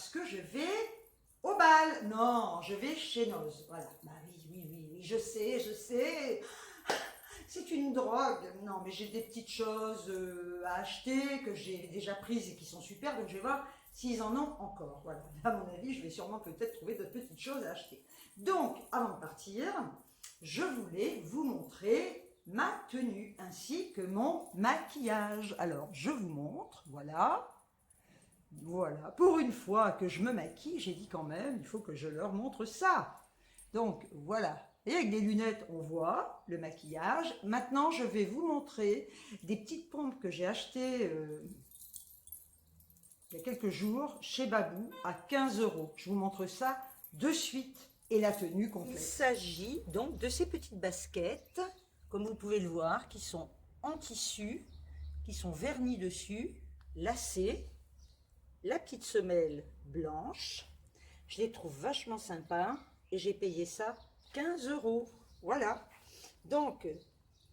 parce que je vais au bal. Non, je vais chez Noz. Voilà. Bah oui, je sais. C'est une drogue. Non, mais j'ai des petites choses à acheter que j'ai déjà prises et qui sont super, donc je vais voir s'ils en ont encore. Voilà. À mon avis, je vais sûrement peut-être trouver d'autres petites choses à acheter. Donc, avant de partir, je voulais vous montrer ma tenue ainsi que mon maquillage. Alors, je vous montre, voilà. Voilà, pour une fois que je me maquille, j'ai dit quand même, il faut que je leur montre ça. Donc, voilà. Et avec des lunettes, on voit le maquillage. Maintenant, je vais vous montrer des petites pompes que j'ai achetées il y a quelques jours chez Babou à 15 €. Je vous montre ça de suite et la tenue complète. Il s'agit donc de ces petites baskets, comme vous pouvez le voir, qui sont en tissu, qui sont vernies dessus, lacées. La petite semelle blanche, je les trouve vachement sympas et j'ai payé ça 15 €. Voilà, donc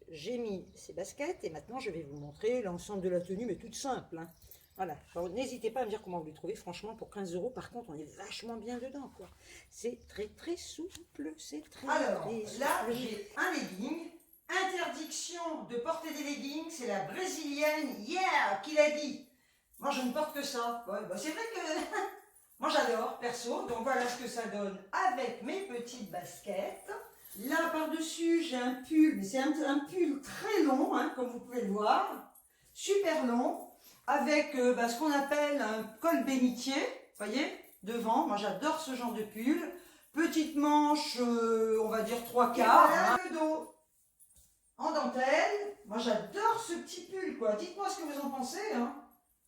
j'ai mis ces baskets et maintenant je vais vous montrer l'ensemble de la tenue, mais toute simple, hein. Voilà, n'hésitez pas à me dire comment vous les trouvez, franchement pour 15 €, par contre on est vachement bien dedans, quoi. C'est très souple, c'est très souple. Là j'ai un legging. Interdiction de porter des leggings, c'est la brésilienne qui l'a dit. Moi, je ne porte que ça. Ouais, bah c'est vrai que moi, j'adore, perso. Donc, voilà ce que ça donne avec mes petites baskets. Là, par-dessus, j'ai un pull, mais c'est un pull très long, hein, comme vous pouvez le voir. Super long, avec ce qu'on appelle un col bénitier, vous voyez, devant. Moi, j'adore ce genre de pull. Petite manche, on va dire 3/4. Voilà le dos en dentelle. Moi, j'adore ce petit pull, quoi. Dites-moi ce que vous en pensez, hein.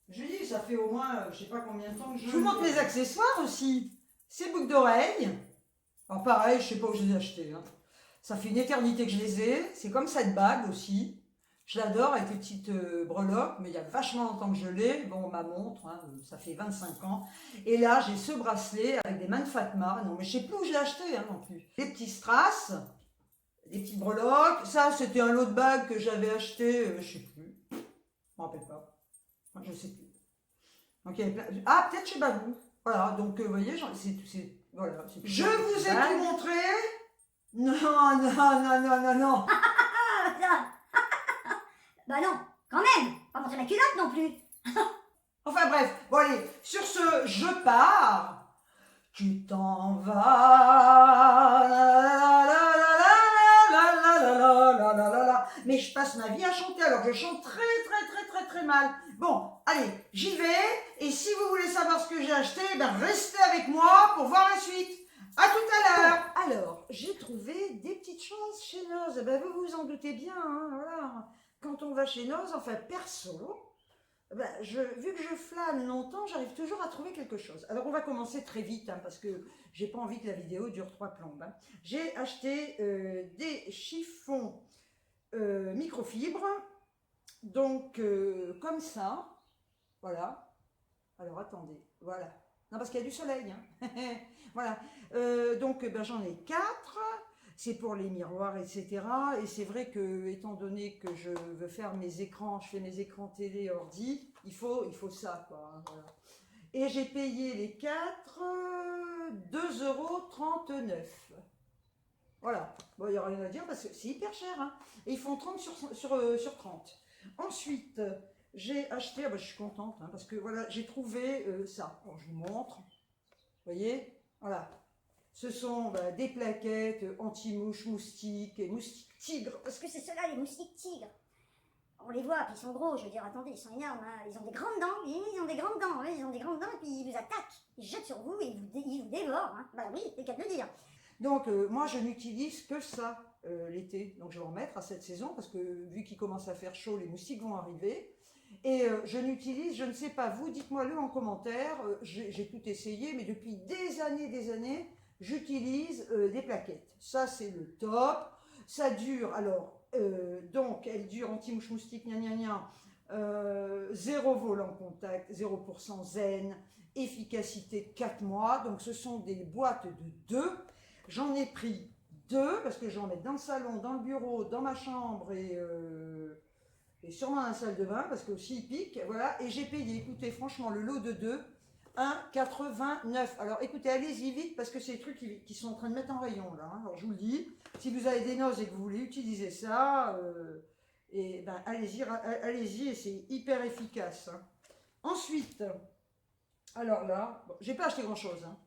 Je dis, ça fait au moins, je sais pas combien de temps que je vous montre mes accessoires aussi. Ces boucles d'oreilles. Alors pareil, je sais pas où je les ai achetées, hein. Ça fait une éternité que je les ai. C'est comme cette bague aussi. Je l'adore avec les petites breloques, mais il y a vachement longtemps que je l'ai. Bon, ma montre, hein, ça fait 25 ans. Et là, j'ai ce bracelet avec des mains de Fatma. Non, mais je sais plus où je l'ai acheté, hein, non plus. Des petits strass, des petites breloques. Ça, c'était un lot de bagues que j'avais acheté, je sais plus. Je m'en rappelle pas. Je sais plus. Donc, il y avait plein... Ah, peut-être chez Babou. Voilà, donc vous voyez, c'est voilà. Je vous ai tout montré. Non. Bah non, quand même, pas montrer ma culotte non plus. Enfin bref, bon allez, sur ce, je pars. Tu t'en vas. Mais je passe ma vie à chanter, alors je chante très mal. Bon, allez, j'y vais. Et si vous voulez savoir ce que j'ai acheté, ben restez avec moi pour voir la suite. À tout à l'heure. Alors, j'ai trouvé des petites choses chez Noz. Ben, vous vous en doutez bien, hein, voilà. Quand on va chez Noz, enfin perso, ben, vu que je flâne longtemps, j'arrive toujours à trouver quelque chose. Alors, on va commencer très vite, hein, parce que j'ai pas envie que la vidéo dure 3 plombes, hein. J'ai acheté des chiffons microfibre, donc comme ça, voilà. Alors attendez, voilà. Non, parce qu'il y a du soleil, hein. Voilà. Donc ben, j'en ai 4. C'est pour les miroirs, etc. Et c'est vrai que, étant donné que je veux faire mes écrans, je fais mes écrans télé, ordi, il faut ça, quoi, hein, voilà. Et j'ai payé les 4 2,39 €. Voilà. Bon, il n'y a rien à dire parce que c'est hyper cher, hein. Et ils font 30 sur 30. Ensuite, j'ai acheté, ah bah, je suis contente, hein, parce que voilà, j'ai trouvé ça. Alors, je vous montre. Vous voyez, voilà. Ce sont des plaquettes anti-mouches, moustiques et moustiques tigres. Parce que c'est ceux-là, les moustiques tigres. On les voit, puis ils sont gros, je veux dire, attendez, ils sont énormes, hein. Ils ont des grandes dents, ils ont des grandes dents, ouais, ils ont des grandes dents, et puis ils vous attaquent. Ils se jettent sur vous et ils vous dévorent, hein. Bah oui, c'est qu'à le dire. Donc, moi, je n'utilise que ça l'été. Donc, je vais en mettre à cette saison parce que vu qu'il commence à faire chaud, les moustiques vont arriver. Et je n'utilise, je ne sais pas, vous, dites-moi-le en commentaire. J'ai tout essayé, mais depuis des années, j'utilise des plaquettes. Ça, c'est le top. Ça dure, alors, donc, elle dure anti-mouche moustique, gna. 0 vol en contact, 0% zen, efficacité de 4 mois. Donc, ce sont des boîtes de 2. J'en ai pris 2 parce que je vais en mettre dans le salon, dans le bureau, dans ma chambre et sûrement dans la salle de bain parce que aussi il pique. Voilà, et j'ai payé, écoutez, franchement, le lot de 2 1,89. Alors écoutez, allez-y vite parce que c'est des trucs qui sont en train de mettre en rayon là. Hein. Alors je vous le dis, si vous avez des noces et que vous voulez utiliser ça, et ben allez-y et c'est hyper efficace. Hein. Ensuite, alors là, bon, j'ai pas acheté grand chose. Hein.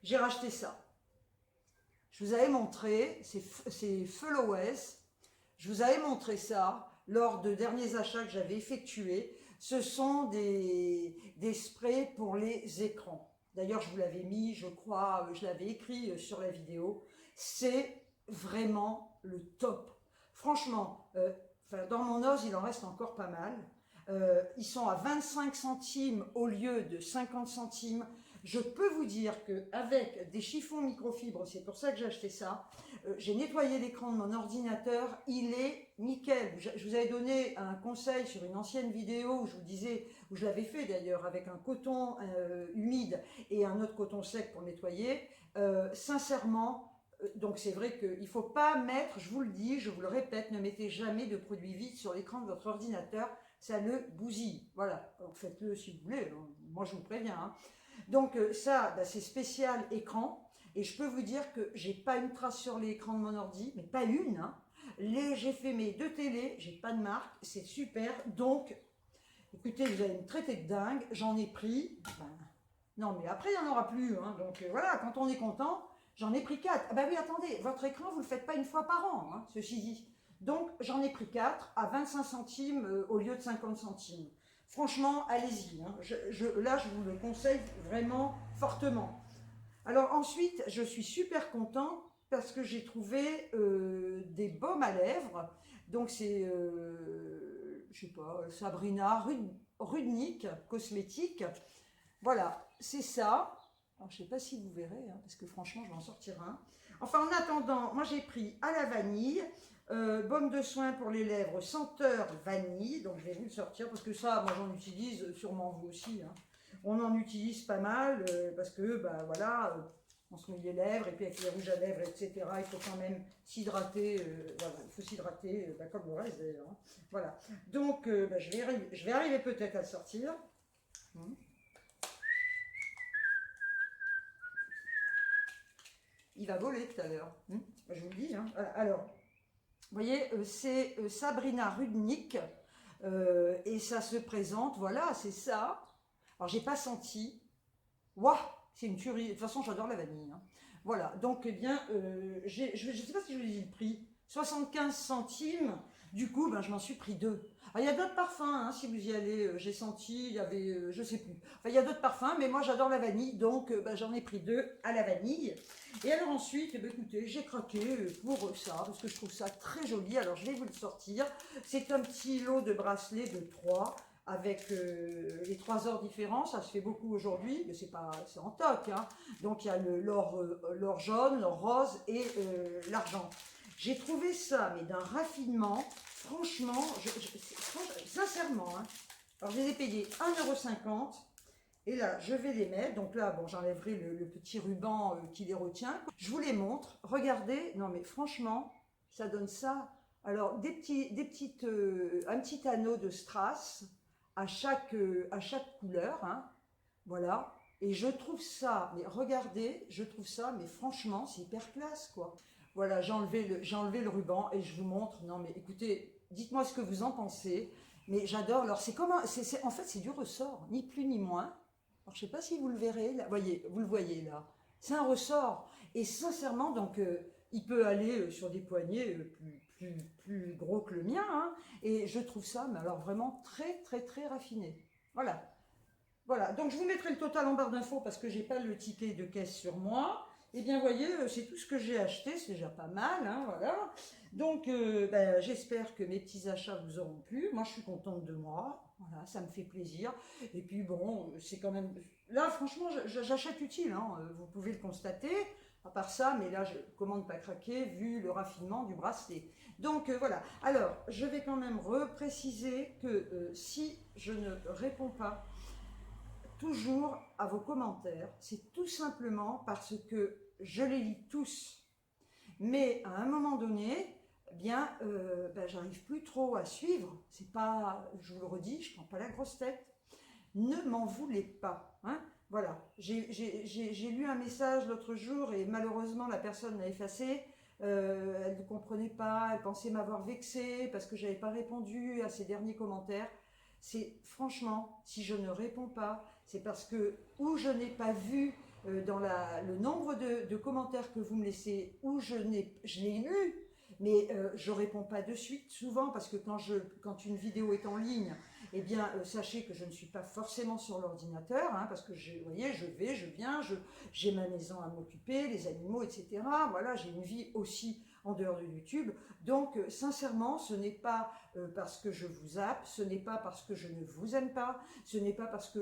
J'ai racheté ça. Je vous avais montré, c'est Followers. Je vous avais montré ça lors de derniers achats que j'avais effectués. Ce sont des sprays pour les écrans. D'ailleurs, je vous l'avais mis, je crois, je l'avais écrit sur la vidéo. C'est vraiment le top. Franchement, dans mon os, il en reste encore pas mal. Ils sont à 25 centimes au lieu de 50 centimes. Je peux vous dire qu'avec des chiffons microfibres, c'est pour ça que j'ai acheté ça, j'ai nettoyé l'écran de mon ordinateur, il est nickel. Je vous avais donné un conseil sur une ancienne vidéo où je vous disais, où je l'avais fait d'ailleurs, avec un coton humide et un autre coton sec pour nettoyer. Sincèrement, donc c'est vrai qu'il ne faut pas mettre, je vous le dis, je vous le répète, ne mettez jamais de produit vide sur l'écran de votre ordinateur, ça le bousille. Voilà, faites-le si vous voulez, moi je vous préviens. Hein. Donc ça, bah, c'est spécial écran. Et je peux vous dire que j'ai pas une trace sur l'écran de mon ordi, mais pas une. Hein. J'ai fait mes 2 télés, j'ai pas de marque, c'est super. Donc, écoutez, vous allez me traiter de dingue, j'en ai pris. Ben, non, mais après, il n'y en aura plus. Hein. Donc voilà, quand on est content, j'en ai pris 4. Ah bah oui, attendez, votre écran, vous le faites pas une fois par an, hein, ceci dit. Donc, j'en ai pris 4 à 25 centimes au lieu de 50 centimes. Franchement, allez-y. Hein. Là, je vous le conseille vraiment fortement. Alors ensuite, je suis super content parce que j'ai trouvé des baumes à lèvres. Donc c'est, je sais pas, Sabrina Rudnick Cosmétique. Voilà, c'est ça. Alors, je sais pas si vous verrez, hein, parce que franchement, je vais en sortir un. Enfin, en attendant, moi j'ai pris à la vanille, baume de soin pour les lèvres, senteur vanille. Donc je vais vous le sortir parce que ça, moi j'en utilise, sûrement vous aussi. Hein. On en utilise pas mal parce que, bah voilà, on se mouille les lèvres et puis avec les rouges à lèvres, etc. Il faut quand même s'hydrater. Voilà, il faut s'hydrater bah, comme le reste d'ailleurs. Hein. Voilà. Donc, bah, je vais arriver peut-être à le sortir. Il va voler tout à l'heure. Je vous le dis. Hein. Alors, vous voyez, c'est Sabrina Rudnick et ça se présente. Voilà, c'est ça. Alors, j'ai pas senti. Waouh, c'est une tuerie. De toute façon, j'adore la vanille. Hein. Voilà, donc, eh bien, je ne sais pas si je vous ai dit le prix. 75 centimes. Du coup, ben, je m'en suis pris 2. Alors, il y a d'autres parfums, hein, si vous y allez, j'ai senti, il y avait, je sais plus. Enfin, il y a d'autres parfums, mais moi, j'adore la vanille, donc ben, j'en ai pris 2 à la vanille. Et alors ensuite, eh bien, écoutez, j'ai craqué pour ça, parce que je trouve ça très joli. Alors, je vais vous le sortir. C'est un petit lot de bracelets de 3 avec les 3 ors différents, ça se fait beaucoup aujourd'hui, mais c'est en toc. Hein. Donc il y a l'or jaune, l'or rose et l'argent. J'ai trouvé ça, mais d'un raffinement, franchement, sincèrement. Hein. Alors je les ai payés 1,50 €. Et là, je vais les mettre. Donc là, bon, j'enlèverai le petit ruban qui les retient. Je vous les montre. Regardez. Non, mais franchement, ça donne ça. Alors, un petit anneau de strass à chaque couleur. Hein. Voilà. Et je trouve ça, mais regardez, je trouve ça, mais franchement, c'est hyper classe, quoi. Voilà, j'ai enlevé le ruban et je vous montre. Non, mais écoutez, dites-moi ce que vous en pensez. Mais j'adore. Alors, en fait, c'est du ressort, ni plus ni moins. Alors, je ne sais pas si vous le verrez, là. Voyez, vous le voyez là. C'est un ressort. Et sincèrement, donc, il peut aller sur des poignets plus gros que le mien. Hein. Et je trouve ça, mais alors vraiment très, très, très raffiné. Voilà. Voilà. Donc, je vous mettrai le total en barre d'infos parce que je n'ai pas le ticket de caisse sur moi. Et bien, voyez, c'est tout ce que j'ai acheté. C'est déjà pas mal. Hein, voilà. Donc, ben, j'espère que mes petits achats vous auront plu. Moi, je suis contente de moi. Voilà, ça me fait plaisir. Et puis, bon, c'est quand même... Là, franchement, j'achète utile. Hein, vous pouvez le constater. À part ça, mais là, comment ne pas craquer vu le raffinement du bracelet. Donc, voilà. Alors, je vais quand même repréciser que si je ne réponds pas toujours à vos commentaires, c'est tout simplement parce que je les lis tous. Mais à un moment donné... Eh bien, ben, j'arrive plus trop à suivre. C'est pas, je vous le redis, je prends pas la grosse tête. Ne m'en voulez pas. Hein. Voilà, j'ai lu un message l'autre jour et malheureusement la personne l'a effacé. Elle ne comprenait pas, elle pensait m'avoir vexée parce que j'avais pas répondu à ses derniers commentaires. C'est franchement, si je ne réponds pas, c'est parce que ou je n'ai pas vu dans le nombre de commentaires que vous me laissez, ou je l'ai lu, mais je réponds pas de suite souvent parce que quand une vidéo est en ligne, eh bien, sachez que je ne suis pas forcément sur l'ordinateur, hein, parce que vous voyez, je vais, je viens, j'ai ma maison à m'occuper, les animaux, etc. Voilà, j'ai une vie aussi en dehors de YouTube. Donc, sincèrement, ce n'est pas parce que je vous zappe, ce n'est pas parce que je ne vous aime pas, ce n'est pas parce que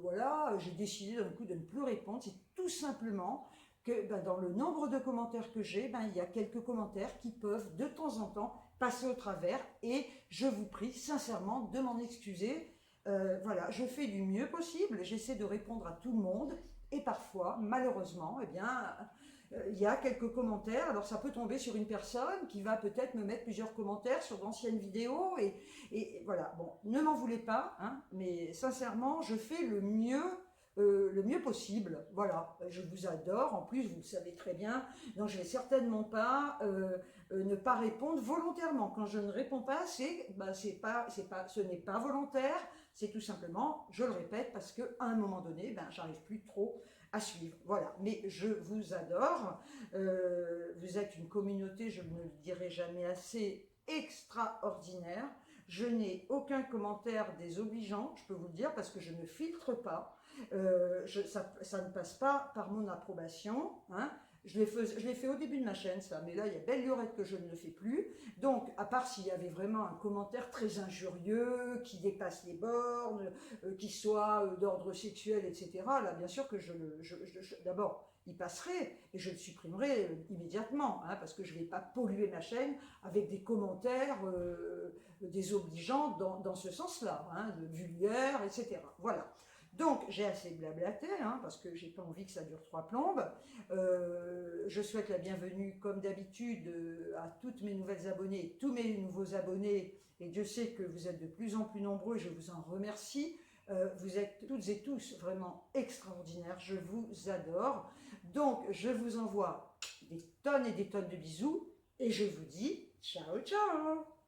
voilà, j'ai décidé d'un coup de ne plus répondre, c'est tout simplement que dans le nombre de commentaires que j'ai, il y a quelques commentaires qui peuvent de temps en temps passer au travers et je vous prie sincèrement de m'en excuser. Voilà, je fais du mieux possible, j'essaie de répondre à tout le monde et parfois, malheureusement, eh bien, il y a quelques commentaires. Alors ça peut tomber sur une personne qui va peut-être me mettre plusieurs commentaires sur d'anciennes vidéos et voilà. Bon, ne m'en voulez pas, hein, mais sincèrement, je fais le mieux possible. Voilà, je vous adore. En plus, vous le savez très bien. Donc, je vais certainement pas ne pas répondre volontairement. Quand je ne réponds pas, ce n'est pas volontaire. C'est tout simplement, je le répète, parce qu'à un moment donné, j'arrive plus trop à suivre. Voilà, mais je vous adore. Vous êtes une communauté, je ne le dirai jamais assez, extraordinaire. Je n'ai aucun commentaire désobligeant, je peux vous le dire, parce que je ne filtre pas. Ça ne passe pas par mon approbation, hein. Je l'ai fait au début de ma chaîne, ça, mais là, il y a belle lurette que je ne le fais plus. Donc, à part s'il y avait vraiment un commentaire très injurieux, qui dépasse les bornes, qui soit d'ordre sexuel, etc., là, bien sûr que d'abord, il passerait et je le supprimerai immédiatement, hein, parce que je ne vais pas polluer ma chaîne avec des commentaires désobligeants dans ce sens-là, hein, de vulgaires, etc. Voilà. Donc, j'ai assez blablaté, hein, parce que j'ai pas envie que ça dure trois plombes. Je souhaite la bienvenue, comme d'habitude, à toutes mes nouvelles abonnées, tous mes nouveaux abonnés, et Dieu sait que vous êtes de plus en plus nombreux, je vous en remercie. Vous êtes toutes et tous vraiment extraordinaires, je vous adore. Donc, je vous envoie des tonnes et des tonnes de bisous, et je vous dis ciao, ciao!